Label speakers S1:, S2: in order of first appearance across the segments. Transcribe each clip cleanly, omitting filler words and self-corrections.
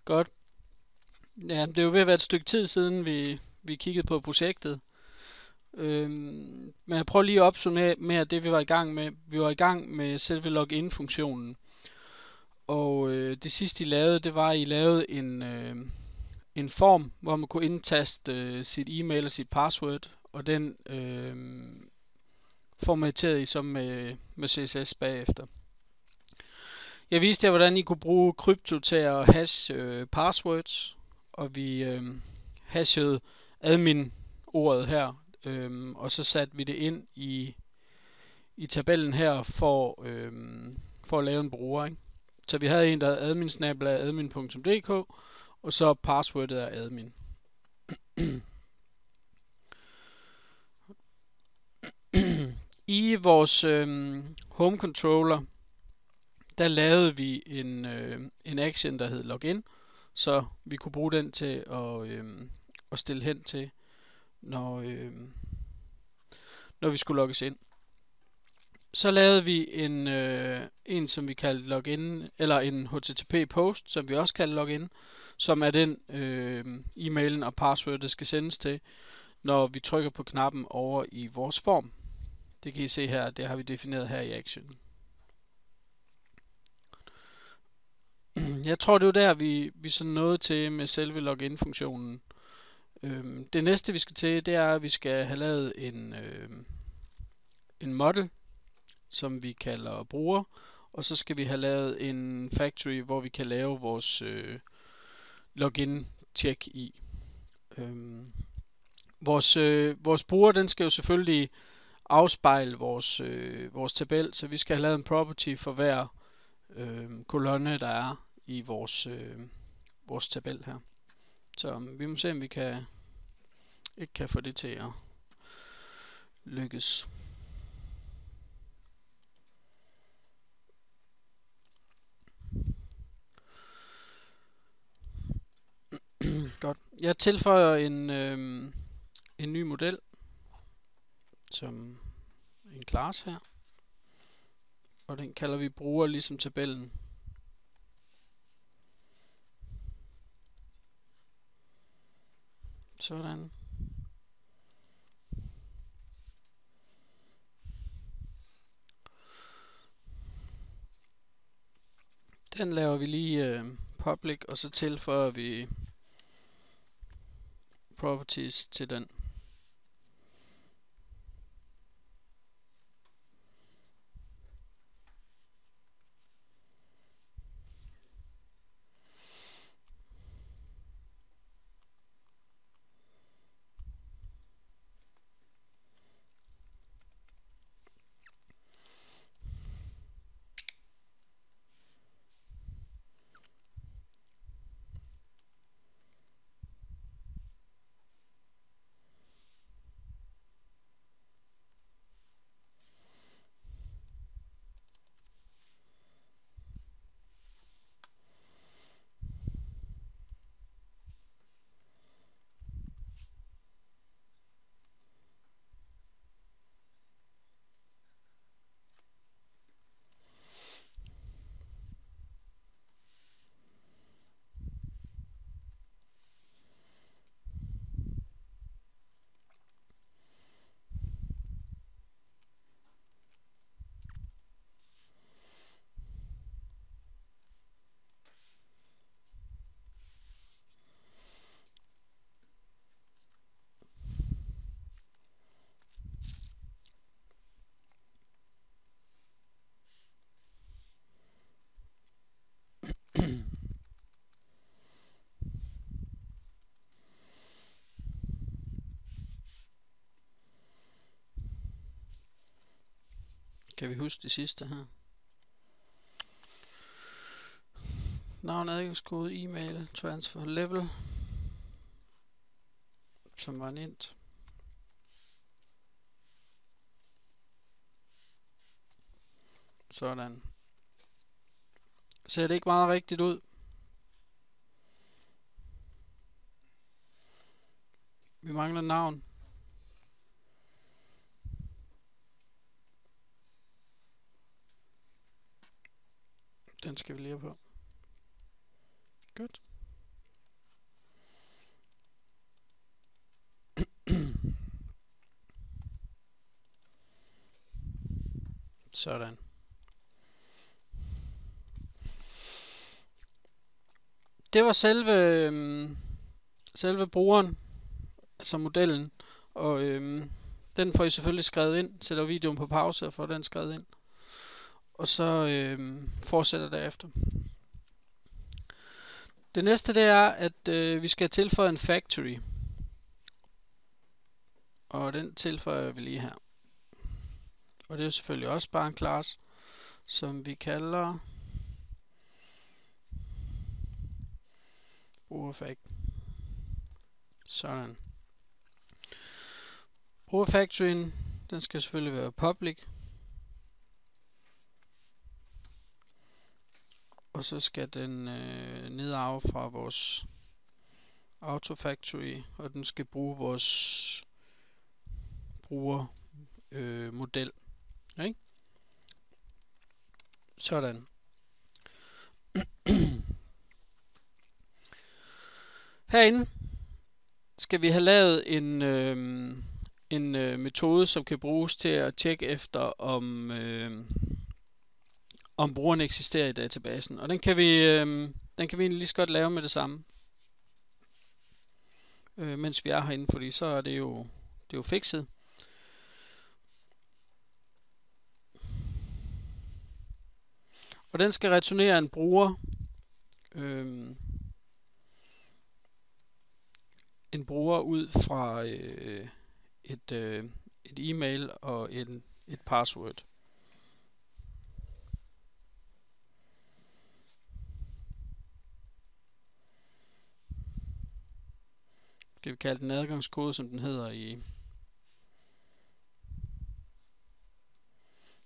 S1: Godt. Ja, det er jo ved at være et stykke tid siden, vi kiggede på projektet. Men jeg prøver lige at opsummere med det, vi var i gang med. Vi var i gang med selve login-funktionen. Og det sidste, I lavede, det var, at I lavede en form, hvor man kunne indtaste sit e-mail og sit password, og den formaterede I så med CSS bagefter. Jeg viste jer, hvordan I kunne bruge krypto til at hash passwords, og vi hashede admin-ordet her, og så satte vi det ind i tabellen her for at lave en bruger, ikke? Så vi havde en, der hed admin@admin.dk, og så passwordet er admin. I vores home controller, der lavede vi en action, der hed login, så vi kunne bruge den til at stille hen til, når vi skulle logges ind. Så lavede vi en som vi kaldte login, eller en HTTP post, som vi også kaldte login, som er den e-mailen og passwordet skal sendes til, når vi trykker på knappen over i vores form. Det kan I se her, det har vi defineret her i action. Jeg tror, det var der, vi så nåede til med selve login-funktionen. Det næste, vi skal til, det er, at vi skal have lavet en model, som vi kalder bruger, og så skal vi have lavet en factory, hvor vi kan lave vores login-check i. Vores bruger, den skal jo selvfølgelig afspejle vores tabel, så vi skal have lavet en property for hver kolonne, der er i vores tabel her. Så vi må se, om vi ikke kan få det til at lykkes. Godt. Jeg tilføjer en ny model, som en class her, og den kalder vi bruger ligesom tabellen. Sådan. Den laver vi lige public, og så tilføjer vi properties til den. Kan vi huske det sidste her? Navn, adgangskode, e-mail, transfer level, som var en int. Sådan. Ser det ikke meget rigtigt ud? Vi mangler navn. Den skal vi lige have på. Godt. Sådan. Det var selve brugeren, altså modellen, og den får I selvfølgelig skrevet ind. Sætter videoen på pause og får den skrevet ind. Og så fortsætter derefter. Det næste det er, at vi skal tilføje en factory. Og den tilføjer vi lige her. Og det er selvfølgelig også bare en class, som vi kalder brugerfactory. Sådan. Brugerfactoryen, den skal selvfølgelig være public. Og så skal den nedarve fra vores autofactory, og den skal bruge vores brugermodel. Okay? Sådan. Herinde skal vi have lavet en metode, som kan bruges til at tjekke efter, om brugeren eksisterer i databasen. Og den kan vi egentlig lige så godt lave med det samme, mens vi er herinde, fordi så er det jo fikset. Og den skal returnere en bruger, ud fra et e-mail og et password. Skal vi kalde den adgangskode, som den hedder i...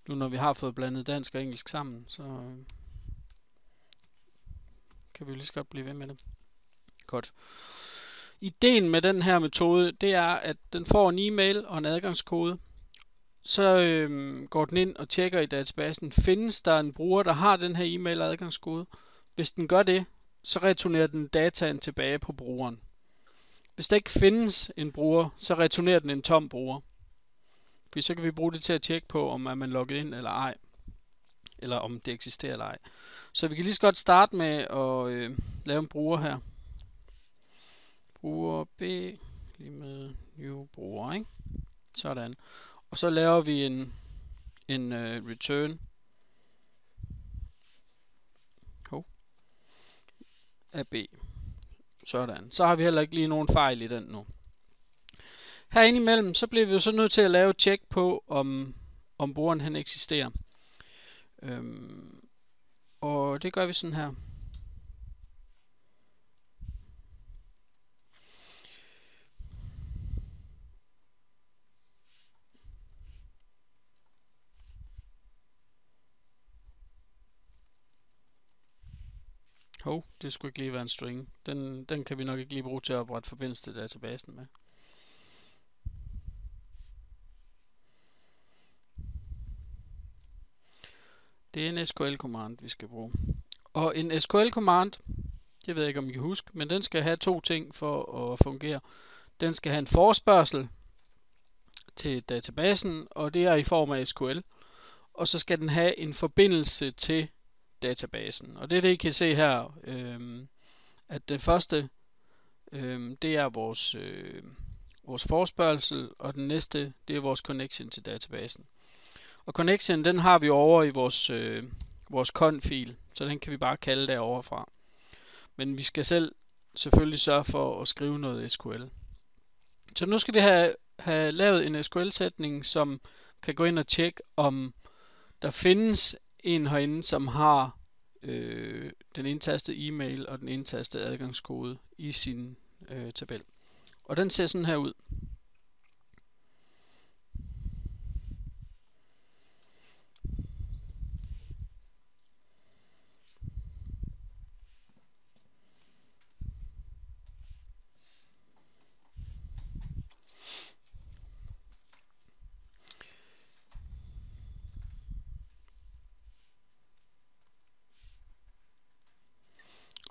S1: Nu når vi har fået blandet dansk og engelsk sammen, så kan vi lige så godt blive ved med det. Godt. Ideen med den her metode, det er, at den får en e-mail og en adgangskode. Så går den ind og tjekker i databasen, findes der en bruger, der har den her e-mail og adgangskode. Hvis den gør det, så returnerer den dataen tilbage på brugeren. Hvis der ikke findes en bruger, så returnerer den en tom bruger. For så kan vi bruge det til at tjekke på, om man logget ind eller ej. Eller om det eksisterer eller ej. Så vi kan lige så godt starte med at lave en bruger her. Bruger B lige med new bruger, ikke? Sådan. Og så laver vi en return af B. Sådan. Så har vi heller ikke lige nogen fejl i den nu. Herinde imellem, så bliver vi jo så nødt til at lave et tjek på, om brugeren han eksisterer. Og det gør vi sådan her. Det skulle ikke lige være en string. Den kan vi nok ikke lige bruge til at oprette forbindelse til databasen med. Det er en SQL-command, vi skal bruge. Og en SQL-command, det ved jeg ikke, om I kan huske, men den skal have to ting for at fungere. Den skal have en forespørgsel til databasen, og det er i form af SQL. Og så skal den have en forbindelse til databasen. Og det er det, I kan se her, at det første, det er vores forespørgsel, og den næste, det er vores connection til databasen. Og connection, den har vi over i vores conf-fil, så den kan vi bare kalde derovre fra. Men vi skal selv selvfølgelig sørge for at skrive noget SQL. Så nu skal vi have lavet en SQL-sætning, som kan gå ind og tjekke, om der findes en herinde, som har den indtastede e-mail og den indtastede adgangskode i sin tabel. Og den ser sådan her ud.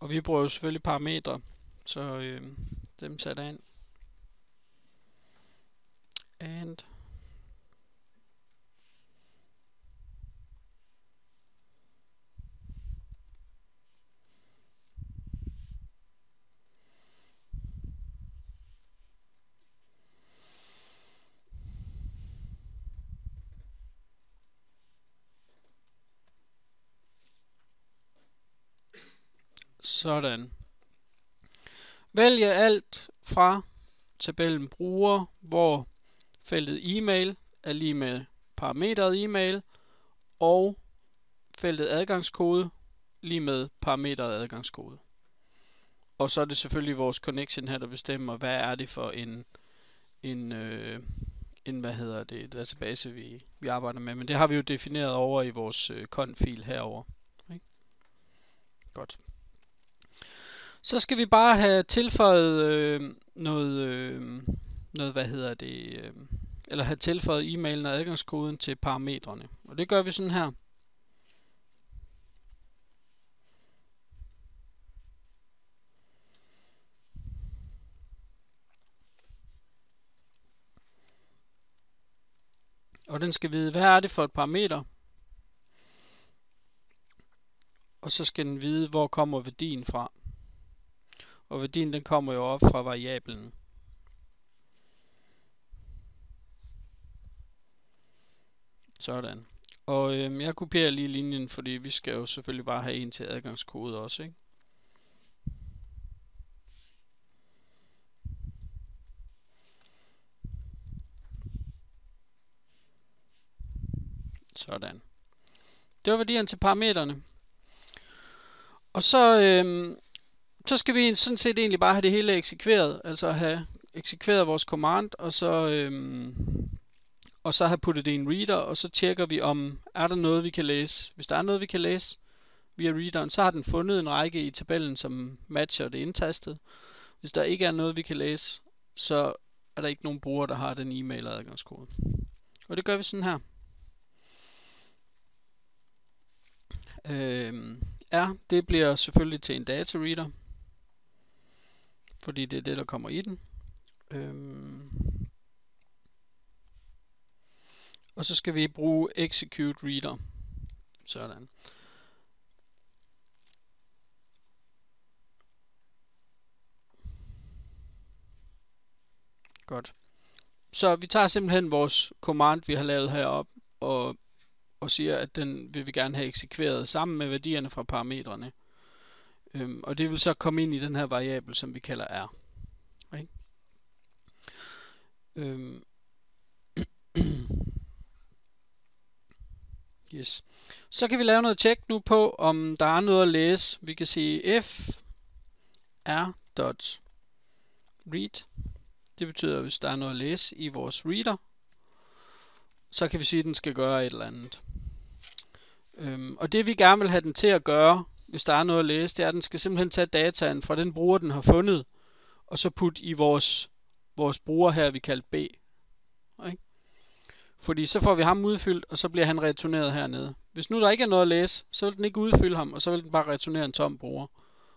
S1: Og vi bruger jo selvfølgelig parametre, så dem sætter ind. And Sådan. Vælg alt fra tabellen bruger, hvor feltet e-mail er lige med parametret e-mail, og feltet adgangskode lige med parametret adgangskode. Og så er det selvfølgelig vores connection her, der bestemmer, hvad er det for en database, vi arbejder med. Men det har vi jo defineret over i vores conf-fil herover. Okay? Godt. Så skal vi bare have tilføjet eller have tilføjet e-mailen og adgangskoden til parametrene. Og det gør vi sådan her. Og den skal vide, hvad er det for et parameter. Og så skal den vide, hvor kommer værdien fra. Og værdien den kommer jo op fra variablen. Sådan. Og jeg kopierer lige linjen, fordi vi skal jo selvfølgelig bare have en til adgangskode også, ikke? Sådan. Det var værdierne til parametrene. Og så skal vi sådan set egentlig bare have det hele eksekveret, altså have eksekveret vores command, og så have puttet det i en reader, og så tjekker vi om, er der noget vi kan læse. Hvis der er noget vi kan læse via readeren, så har den fundet en række i tabellen, som matcher det indtastet. Hvis der ikke er noget vi kan læse, så er der ikke nogen bruger, der har den e-mail og adgangskode. Og det gør vi sådan her. Det bliver selvfølgelig til en data reader, fordi det er det, der kommer i den. Og så skal vi bruge execute reader. Sådan. Godt. Så vi tager simpelthen vores command, vi har lavet heroppe, og siger, at den vil vi gerne have eksekveret sammen med værdierne fra parametrene. Og det vil så komme ind i den her variabel, som vi kalder r. Okay? Yes. Så kan vi lave noget tjek nu på, om der er noget at læse. Vi kan sige f r.read. Det betyder, hvis der er noget at læse i vores reader, så kan vi sige, at den skal gøre et eller andet. Og det vi gerne vil have den til at gøre, hvis der er noget at læse, det er, at den skal simpelthen tage dataen fra den bruger, den har fundet, og så putte i vores bruger her, vi kalder B. Okay? Fordi så får vi ham udfyldt, og så bliver han returneret hernede. Hvis nu der ikke er noget at læse, så vil den ikke udfylde ham, og så vil den bare returnere en tom bruger.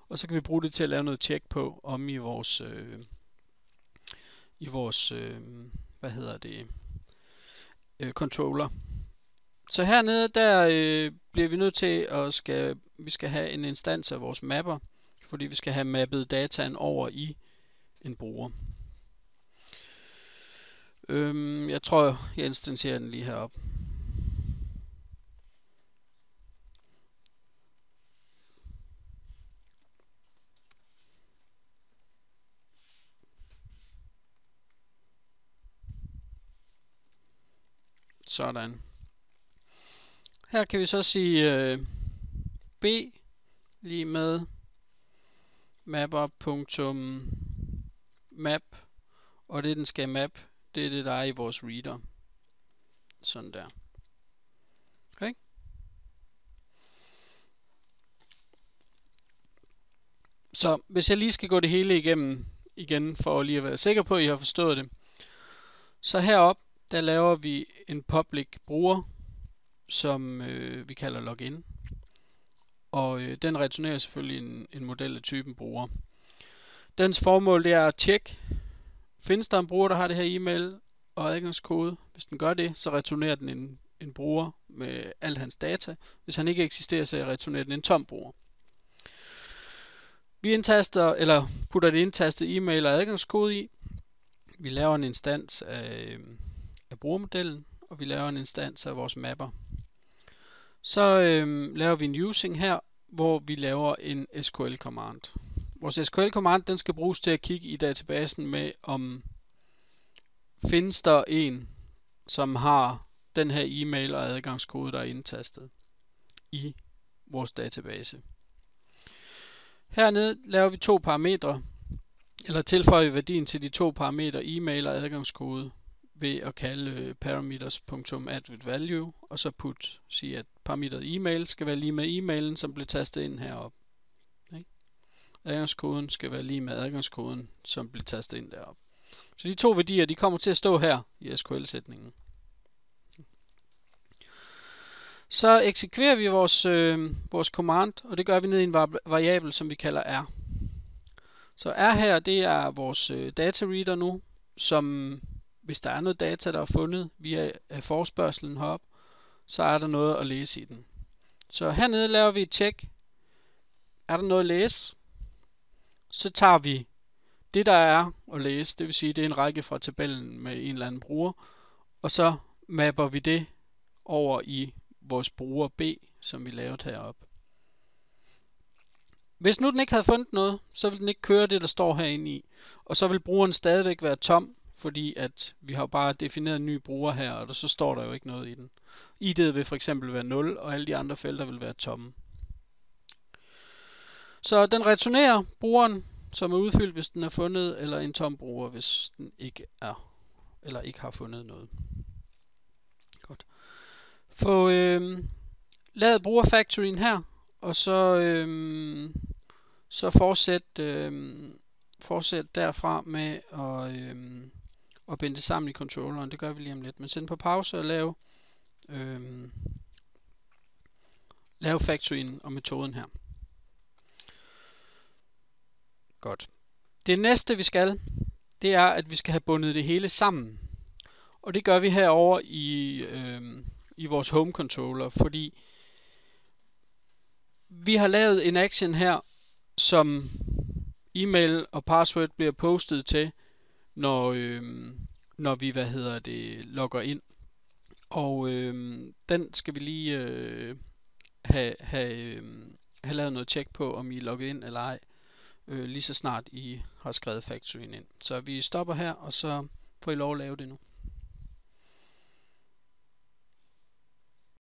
S1: Og så kan vi bruge det til at lave noget tjek på, om i vores controller. Så hernede, der bliver vi nødt til at vi skal have en instans af vores mapper, fordi vi skal have mappet dataen over i en bruger. Jeg tror, jeg instanserer den lige heroppe. Sådan. Her kan vi så sige b lige med mapper.map, og det den skal map, det er det der er i vores reader. Sådan der. Okay. Så hvis jeg lige skal gå det hele igennem igen, for lige at være sikker på, at I har forstået det. Så heroppe, der laver vi en public bruger, som vi kalder login. Og den returnerer selvfølgelig en model af typen bruger. Dens formål det er at tjekke, findes der en bruger, der har det her e-mail og adgangskode. Hvis den gør det, så returnerer den en bruger med alt hans data. Hvis han ikke eksisterer, så returnerer den en tom bruger. Vi putter det indtastet e-mail og adgangskode i. Vi laver en instans af brugermodellen, og vi laver en instans af vores mapper. Så laver vi en using her, hvor vi laver en SQL command. Vores SQL command, den skal bruges til at kigge i databasen med, om findes der en, som har den her e-mail og adgangskode, der er indtastet i vores database. Hernede laver vi to parametre, eller tilføjer vi værdien til de to parametre e-mail og adgangskode ved at kalde parameters.addWithValue og så sige, at parametret e-mail skal være lige med e-mailen, som blev tastet ind heroppe. Adgangskoden skal være lige med adgangskoden, som blev tastet ind deroppe. Så de to værdier, de kommer til at stå her i SQL-sætningen. Så eksekverer vi vores command, og det gør vi ned i en variabel, som vi kalder R. Så R her, det er vores data reader nu, som hvis der er noget data, der er fundet via forespørgselen heroppe, så er der noget at læse i den. Så hernede laver vi et tjek. Er der noget at læse? Så tager vi det, der er at læse, det vil sige, det er en række fra tabellen med en eller anden bruger, og så mapper vi det over i vores bruger B, som vi lavede heroppe. Hvis nu den ikke havde fundet noget, så vil den ikke køre det, der står herinde i, og så vil brugeren stadigvæk være tom, fordi at vi har bare defineret en ny bruger her, og så står der jo ikke noget i den. ID'et vil for eksempel være 0, og alle de andre felter vil være tomme. Så den returnerer brugeren, som er udfyldt, hvis den er fundet, eller en tom bruger, hvis den ikke er, eller ikke har fundet noget. Godt. Få lavet brugerfactoryen her, og så fortsæt derfra med at binde det sammen i controlleren. Det gør vi lige om lidt. Men sæt på pause og lave factoryen og metoden her. Godt. Det næste vi skal, det er at vi skal have bundet det hele sammen. Og det gør vi herover i vores home controller, fordi vi har lavet en action her, som e-mail og password bliver postet til, når vi logger ind. Og den skal vi lige have lavet noget tjek på, om I er logget ind eller ej, lige så snart I har skrevet factoryen ind. Så vi stopper her, og så får I lov at lave det nu.